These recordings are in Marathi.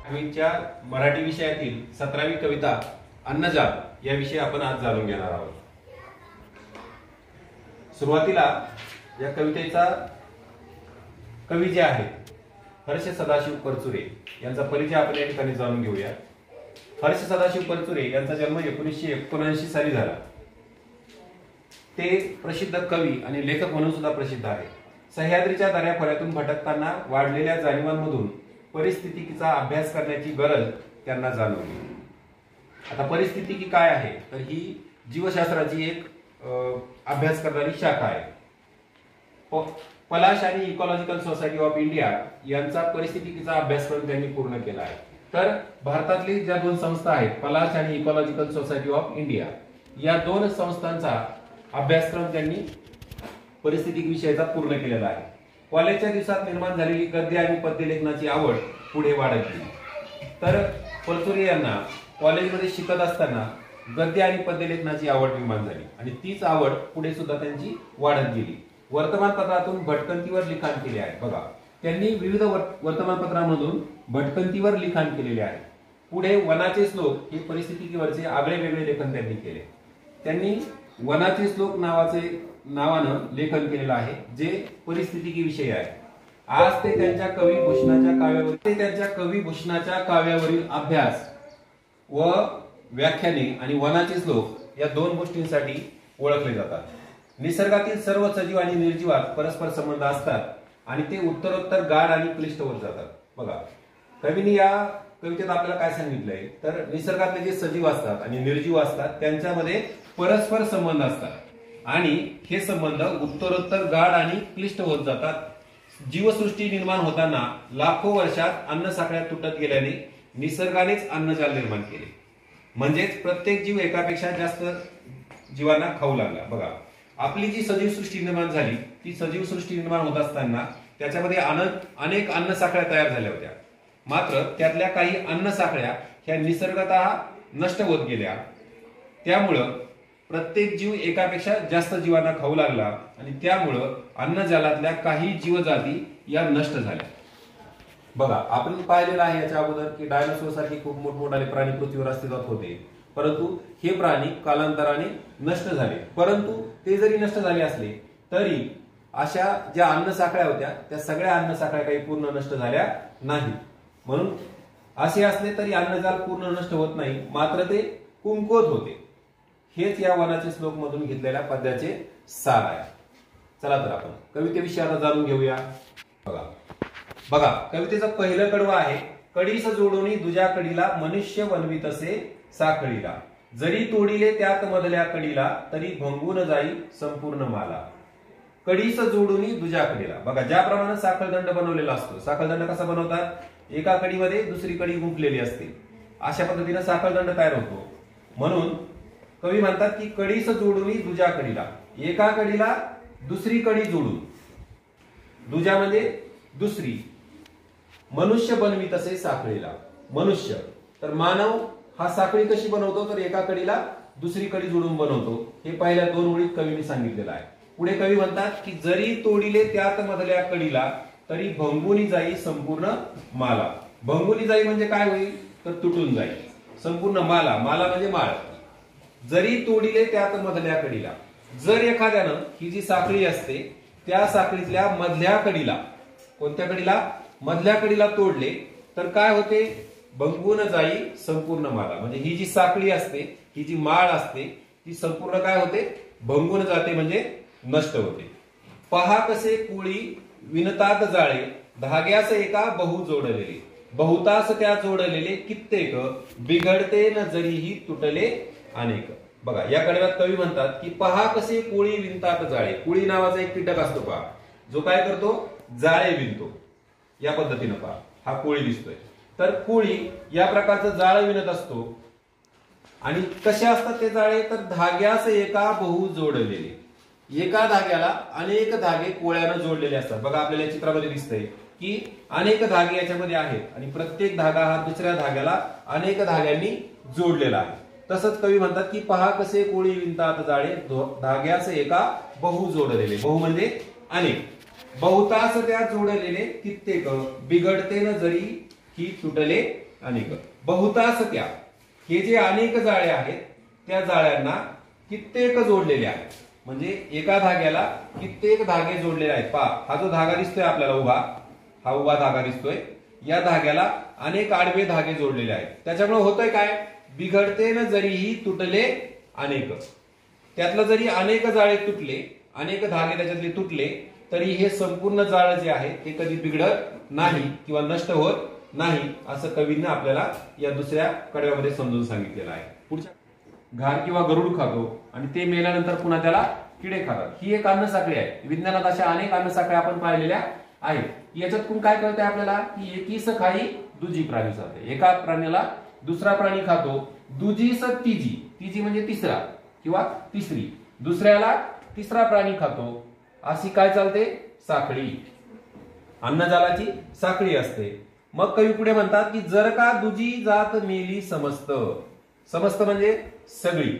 च्या मराठी विषयातील 17वी कविता अन्नजात याविषयी आपण आज जाणून घेणार आहोत। सुरुवातीला या कवितेचा कवी जे आहेत हर्ष सदाशिव परचुरे यांचा परिचय आपण या ठिकाणी जाणून घेऊया। हर्ष सदाशिव परचुरे यांचा जन्म 1979 साली झाला। ते प्रसिद्ध कवी आणि लेखक म्हणून सुद्धा प्रसिद्ध आहेत। सह्याद्रीच्या दऱ्याखोऱ्यातून भटकताना वाढलेल्या जाणीवांमधून परिस्थितीचा अभ्यास करण्याची गरज त्यांना जाणवली। आता परिस्थिती काय आहे तर ही जीवशास्त्राची एक अभ्यास करणारी शाखा आहे। पलाश आणि इकॉलॉजिकल सोसायटी ऑफ इंडिया यांचा परिस्थितीचा अभ्यासक्रम त्यांनी पूर्ण केला आहे। तर भारतातली ज्या दोन संस्था आहेत पलाश आणि इकॉलॉजिकल सोसायटी ऑफ इंडिया या दोन संस्थांचा अभ्यासक्रम त्यांनी परिस्थिती विषयाचा पूर्ण केलेला आहे। कॉलेजच्या दिवसात निर्माण झालेली गद्य आणि पद्य लेखनाची आवड पुढे वाढत गेली। तर परचुरे यांना कॉलेजमध्ये शिकत असताना गद्य आणि पद्य लेखनाची आवड निर्माण झाली आणि तीच आवड पुढे सुद्धा त्यांची वाढत गेली। वर्तमानपत्रातून भटकंतीवर लिखाण केले आहे। बघा, त्यांनी विविध वर्तमानपत्रांमधून भटकंतीवर लिखाण केलेले आहे। पुढे वनाचे श्लोक हे परिस्थितीवरचे आगळे वेगळे लेखन त्यांनी केले। त्यांनी वनाचे श्लोक नावानं लेखन केलेलं आहे जे परिस्थिती विषयी आहे। आज ते त्यांच्या कवी भूषणाच्या काव्यावरील अभ्यास व व्याख्याने आणि वनाचे श्लोक या दोन गोष्टींसाठी ओळखले जातात। निसर्गातील सर्व सजीव आणि निर्जीवात परस्पर संबंध असतात आणि ते उत्तरोत्तर गाढ आणि क्लिष्ट होत जातात। बघा, कवीने या कवितेत आपल्याला काय सांगितलंय तर निसर्गातले जे सजीव असतात आणि निर्जीव असतात त्यांच्यामध्ये परस्पर संबंध असतात आणि हे संबंध उत्तरोत्तर गाढ आणि क्लिष्ट होत जातात। जीवसृष्टी निर्माण होताना लाखो वर्षात अन्न साखळ्या तुटत गेल्याने निसर्गानेच अन्नजाल निर्माण केले, म्हणजेच प्रत्येक जीव एकापेक्षा जास्त जीवांना खाऊ लागला। बघा, आपली जी सजीव सृष्टी निर्माण झाली ती सजीव सृष्टी निर्माण होत असताना त्याच्यामध्ये अनेक अन्न साखळ्या तयार झाल्या होत्या, मात्र त्यातल्या काही अन्न साखळ्या ह्या निसर्गतः नष्ट होत गेल्या। त्यामुळं प्रत्येक जीव एकापेक्षा जास्त जीवांना खाऊ लागला आणि त्यामुळं अन्नजालातल्या काही जीवजाती या नष्ट झाल्या। बघा, आपण पाहिलेलं आहे याच्या अगोदर की डायनोसॉर सारखे खूप मोठमोठाले प्राणी पृथ्वीवर अस्तित्वात होते, परंतु हे प्राणी कालांतराने नष्ट झाले। परंतु ते जरी नष्ट झाले असले तरी अशा ज्या अन्न साखळ्या होत्या त्या सगळ्या अन्न साखळ्या काही पूर्ण नष्ट झाल्या नाही। म्हणून असे असले तरी अन्नजाल पूर्ण नष्ट होत नाही, मात्र ते कमकुवत होते। हेच या वनाचे श्लोक मधून घेतलेल्या पद्याचे सार आहे। चला तर आपण कवितेविषयी आता जाणून घेऊया। बघा, कवितेचं पहिलं कडवं आहे, कडीस जोडोनी दुजा कडीला मनुष्य बनवितसे साखळीला, जरी तोडिले त्यात मधल्या कडीला तरी भंगून जाई संपूर्ण माला। कडीस जोडोनी दुजा कडीला, बघा ज्याप्रमाणे साखळदंड बनवलेला असतो, साखळदंड कसा बनवतात, एका कडीमध्ये दुसरी कडी गुंफलेली असते, अशा पद्धतीने साखळदंड तयार होतो। म्हणून कवी म्हणतात की कडीस जोडून दुजा कडीला, एका कडीला दुसरी कडी जोडून, दुजा म्हणजे दुसरी, मनुष्य बनवीत असे साखळीला। मनुष्य तर मानव हा साखळी कशी बनवतो तर एका कडीला दुसरी कडी जोडून बनवतो, हे पहिल्या दोन ओळीत कवीने सांगितलेलं आहे। पुढे कवी म्हणतात की जरी तोडिले त्यात मधल्या कडीला तरी भंगुनी जाई संपूर्ण माला। भंगुनी जाई म्हणजे काय होईल तर तुटून जाईल, संपूर्ण माला, माला म्हणजे माळ। जरी तोडिले त्यात मधल्या कडीला, जर एखाद्यानं ही जी साखळी असते त्या साखळीतल्या मधल्या कडीला, कोणत्या कडीला, मधल्या कडीला तोडले तर काय होते, भंगून जाई संपूर्ण माला, म्हणजे ही जी साखळी असते, ही जी माळ असते ती संपूर्ण काय होते, भंगून जाते म्हणजे नष्ट होते। पहा कसे कुळी विणतात जाळे, धाग्यास एका बहु जोडलेले, बहुतास त्या जोडलेले कित्येक, बिघडते न जरीही तुटले अनेक। बघा, या कडव्यात कवी म्हणतात की पहा कसे कोळी विणतात जाळे। कोळी नावाचा एक कीटक असतो पहा, जो काय करतो, जाळे विणतो। या पद्धतीने पहा, हा कोळी दिसतोय। तर कोळी या प्रकारचं जाळं विणत असतो आणि कसे असतात ते जाळे तर धाग्यास एका बहु जोडलेले, एका धाग्याला अनेक धागे कोळ्यानं जोडलेले असतात। बघा, आपल्याला या चित्रामध्ये दिसतंय की अनेक धागे याच्यामध्ये आहेत आणि प्रत्येक धागा हा दुसऱ्या धाग्याला अनेक धाग्यांनी जोडलेला आहे। तसंच कवी म्हणतात की पहा कसे कोळी विणतात जाळे, धाग्यास एका बहु जोडलेले, बहु म्हणजे अनेक, बहुतास त्या जोडलेले कित्येक, बिघडते न जरी ही तुटले अनेक बहुतांश त्या हे जे अनेक जाळे आहेत त्या जाळ्यांना कित्येक जोडलेले आहेत. म्हणजे एका धाग्याला कित्येक धागे जोडलेले आहेत. पहा, हा जो धागा दिसतोय आपल्याला उभा, हा उभा धागा दिसतोय, या धाग्याला अनेक आडवे धागे जोडलेले आहेत. त्याच्यामुळे होतंय काय, बिघडते न जरीही तुटले अनेक. त्यातलं जरी अनेक जाळे तुटले, अनेक धागे त्याच्यातले तुटले, तरी हे संपूर्ण जाळ जे आहे ते कधी बिघडत नाही किंवा नष्ट होत नाही, असं कवींनी आपल्याला या दुसऱ्या कडव्यामध्ये समजून सांगितलेलं आहे. पुढच्या, घार किंवा गरुड खातो आणि ते मेल्यानंतर पुन्हा त्याला किडे खातात. ही एक अन्नसाखळी आहे. विज्ञानात अशा अनेक अन्नसाखळ्या आपण पाहिलेल्या आहेत. याच्यातून काय कळतंय आपल्याला की एकीस खाई दुजी प्राणी जाते. एका प्राण्याला दुसरा प्राणी खातो, दुजीस तिजी, तिजी म्हणजे तिसरा किंवा तिसरी, दुसऱ्याला तिसरा प्राणी खातो, अशी काय चालते साखळी, अन्नजालाची साखळी असते. मग कवी पुढे म्हणतात की जर का दुजी जात मेली समस्त, समस्त म्हणजे सगळी,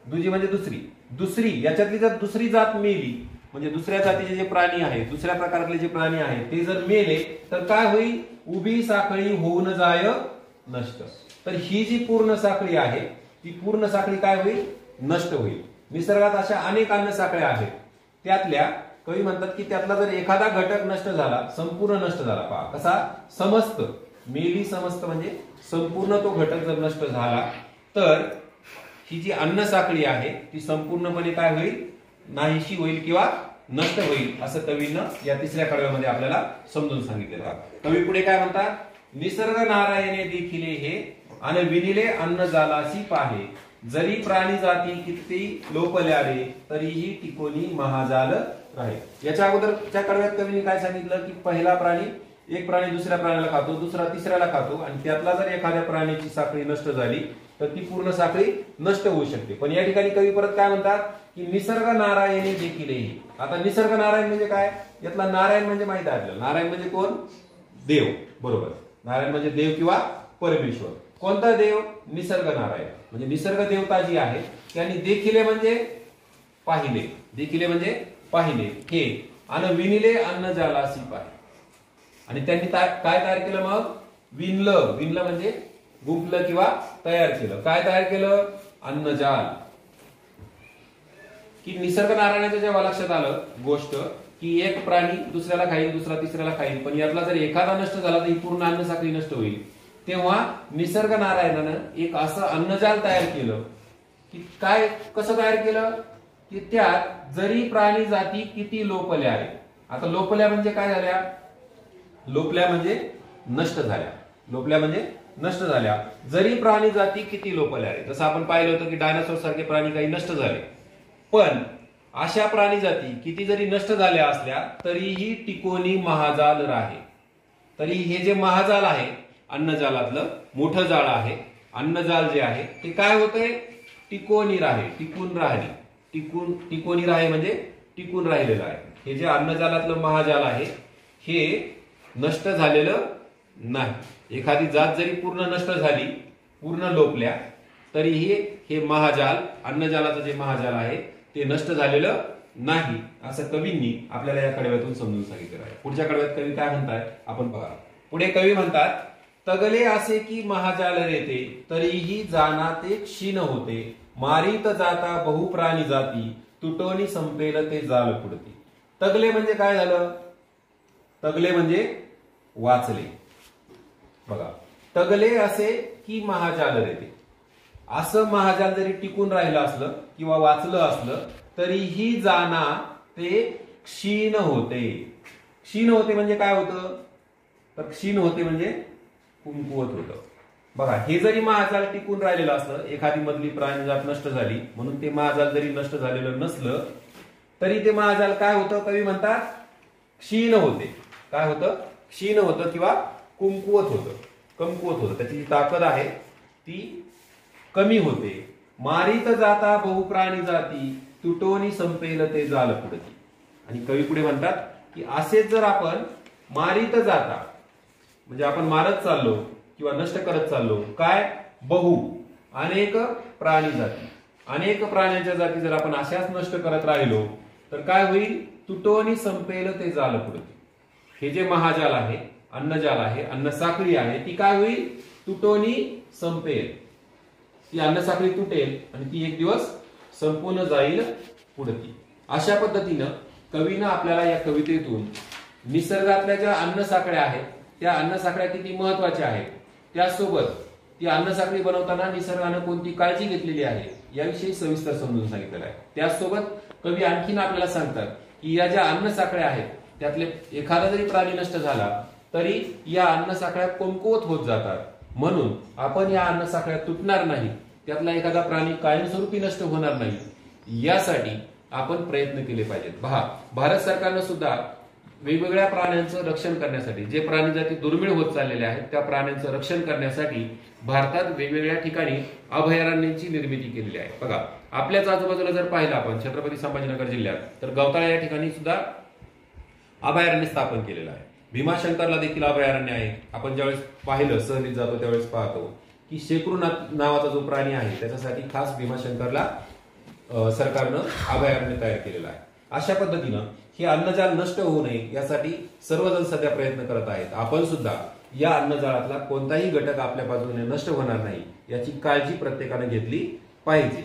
दुजी म्हणजे दुसरी, दुसरी याच्यातली जर दुसरी जात मेली म्हणजे दुसऱ्या जातीचे जे प्राणी आहेत, दुसऱ्या प्रकारातले जे प्राणी आहेत ते जर मेले तर काय होईल, उभी साखळी होऊन जाय नष्ट. तर ही जी पूर्ण साखळी आहे ती पूर्ण साखळी काय होईल, नष्ट होईल. निसर्गात अशा अनेक अन्न साखळ्या आहेत. त्यातल्या कवी म्हणतात की त्यातला जर एखादा घटक नष्ट झाला, संपूर्ण नष्ट झाला, पहा कसा, समस्त, मेली समस्त म्हणजे संपूर्ण तो घटक जर नष्ट झाला तर ही जी अन्न साखळी आहे ती संपूर्णपणे काय होईल, नाहीशी होईल किंवा नष्ट होईल, असं कवीनं या तिसऱ्या कडव्यामध्ये आपल्याला समजून सांगितलेलं आहे. कवी पुढे काय म्हणतात, निसर्ग नारायणे देखिले हे आणि विनिले अन्न जालासी पाहे, जरी प्राणी जाती किती लोपल्या रे तरीही टिकोनी महाजाल राहे. याच्या अगोदरच्या कडव्यात कवीने काय सांगितलं की पहिला प्राणी, एक प्राणी दुसऱ्या प्राण्याला खातो, दुसरा तिसऱ्याला खातो, आणि त्यातला जर एखाद्या प्राण्याची साखळी नष्ट झाली तर ती पूर्ण साखळी नष्ट होऊ शकते. पण या ठिकाणी कवी परत काय म्हणतात की निसर्ग नारायणे देखील. आता निसर्ग नारायण म्हणजे काय, यातला नारायण म्हणजे माहित आहे आपल्याला, नारायण म्हणजे कोण, देव, बरोबर. नारायण म्हणजे देव किंवा परमेश्वर. कोणता देव, निसर्ग नारायण. म्हणजे निसर्ग देवता जी आहे त्यांनी देखिले म्हणजे पाहिले, देखिले म्हणजे पाहिले हे, आणि विनिले अन्न जालासी पाहे, आणि त्यांनी काय तयार केलं, मग विणलं, विणलं म्हणजे गुंफलं किंवा तयार केलं. काय तयार केलं, अन्नजाल. की निसर्ग नारायणाच्या जेव्हा लक्षात आलं गोष्ट की एक प्राणी दुसऱ्याला खाईल, दुसरा तिसऱ्याला खाईल, पण यातला जर एखादा नष्ट झाला तर ही पूर्ण अन्न साखळी नष्ट होईल, तेव्हा निसर्ग नारायणानं एक असं अन्नजाल तयार केलं की काय, कसं तयार केलं की त्यात जरी प्राणी जाती किती लोपल्या आहे. आता लोपल्या म्हणजे काय झाल्या, लोपल्या म्हणजे नष्ट झाल्या, लोपल्या म्हणजे नष्ट झाल्या. जरी प्राणी जाती किती लोपल्या आहे, जसं आपण पाहिलं होतं की डायनासोर सारखे प्राणी काही नष्ट झाले, पण अशा प्राणी जाती किती जरी नष्ट झाल्या असल्या तरीही टिकोनी महाजाल राहे. तरी हे जे महाजाल आहे अन्नजालातलं मोठं जाळ आहे, अन्नजाल जे आहे ते काय होतंय, टिकोनी राहे, टिकून राहणे, टिकोनी राहे म्हणजे टिकून राहिलेलं आहे. हे जे अन्नजालातलं महाजाल आहे हे नष्ट झालेलं नाही. एखादी जात जरी पूर्ण नष्ट झाली, पूर्ण लोपल्या, तरीही हे महाजाल, अन्नजालाचं जे महाजाल आहे ते नष्ट झालेलं नाही, असं कवींनी आपल्याला या कडव्यातून समजून सांगितलं आहे. पुढच्या कडव्यात कवी काय म्हणतात आपण बघा. पुढे कवी म्हणतात, तगले असे की महाजाल रेते तरीही जाना ते क्षीण होते, मारीत जाता बहुप्राणी जाती तुटोनी संपेल ते जाल पुढते. तगले म्हणजे काय झालं, तगले म्हणजे वाचले. बघा, तगले असे की महाजाल रेते, असं महाजाल जरी टिकून राहिलं असलं किंवा वाचलं असलं तरीही जाना ते क्षीण होते. क्षीण होते म्हणजे काय होतं, तर क्षीण होते म्हणजे कुंकुवत होतं. बघा, हे जरी महाजाल टिकून राहिलेलं असलं, एखादी मधली प्राणीजात नष्ट झाली म्हणून ते महाजाल जरी नष्ट झालेलं नसलं तरी ते महाजाल काय होतं, कवी म्हणतात क्षीण होते. काय होतं, क्षीण होतं किंवा कुंकुवत होतं, कमकुवत होतं, त्याची जी ताकद आहे ती कमी होते. मारीत जाता बहुप्राणी जाती तुटोनी संपेल ते जाल पुढती. आणि कवी पुढे म्हणतात की असेच जर आपण मारीत जाता म्हणजे आपण मारत चाललो किंवा नष्ट करत चाललो, काय, बहु अनेक प्राणी जाती, अनेक प्राण्यांच्या जाती जर आपण अशाच नष्ट करत राहिलो तर काय होईल, तुटोनी संपेल ते जाल पुढती. हे जे महाजाल आहे, अन्नजाल आहे, अन्न साखळी आहे, ती काय होईल, तुटोनी संपेल, ती अन्नसाखळी तुटेल आणि ती एक दिवस संपूर्ण जाईल पुढती. अशा पद्धतीनं कवीनं आपल्याला या कवितेतून निसर्गातल्या ज्या अन्नसाखळ्या आहेत त्या अन्नसाखळ्या किती महत्वाच्या आहेत, त्यासोबत ती अन्नसाखळी बनवताना निसर्गानं कोणती काळजी घेतलेली आहे याविषयी सविस्तर समजून सांगितलेलं आहे. त्याचसोबत कवी आणखीन आपल्याला सांगतात की या ज्या अन्नसाखळ्या आहेत त्यातले एखादा जरी प्राणी नष्ट झाला तरी या अन्नसाखळ्या कमकुवत होत जातात, म्हणून आपण या अन्नसाखळ्या तुटणार नाही, त्यातला एखादा प्राणी कायमस्वरूपी नष्ट होणार नाही यासाठी आपण प्रयत्न केले पाहिजेत. भारत सरकारनं सुद्धा वेगवेगळ्या प्राण्यांचं रक्षण करण्यासाठी, जे प्राणी जाती दुर्मिळ होत चाललेले आहेत त्या प्राण्यांचं रक्षण करण्यासाठी भारतात वेगवेगळ्या ठिकाणी अभयारण्यांची निर्मिती केलेली आहे. बघा, आपल्याच आजूबाजूला जर पाहिलं आपण छत्रपती संभाजीनगर जिल्ह्यात तर गवताळा या ठिकाणी सुद्धा अभयारण्य स्थापन केलेलं आहे. भीमाशंकरला देखील अभयारण्य आहे. आपण ज्यावेळेस पाहिलं, सहलीत जातो त्यावेळेस पाहतो की शेकरू नावाचा जो प्राणी आहे त्याच्यासाठी खास भीमाशंकरला सरकारनं अभयारण्य तयार केलेलं आहे. अशा पद्धतीनं हे अन्नजाळ नष्ट होऊ नये यासाठी सर्वजण सध्या प्रयत्न करत आहेत. आपण सुद्धा या अन्नजाळातला कोणताही घटक आपल्या बाजूने नष्ट होणार नाही याची काळजी प्रत्येकाने घेतली पाहिजे.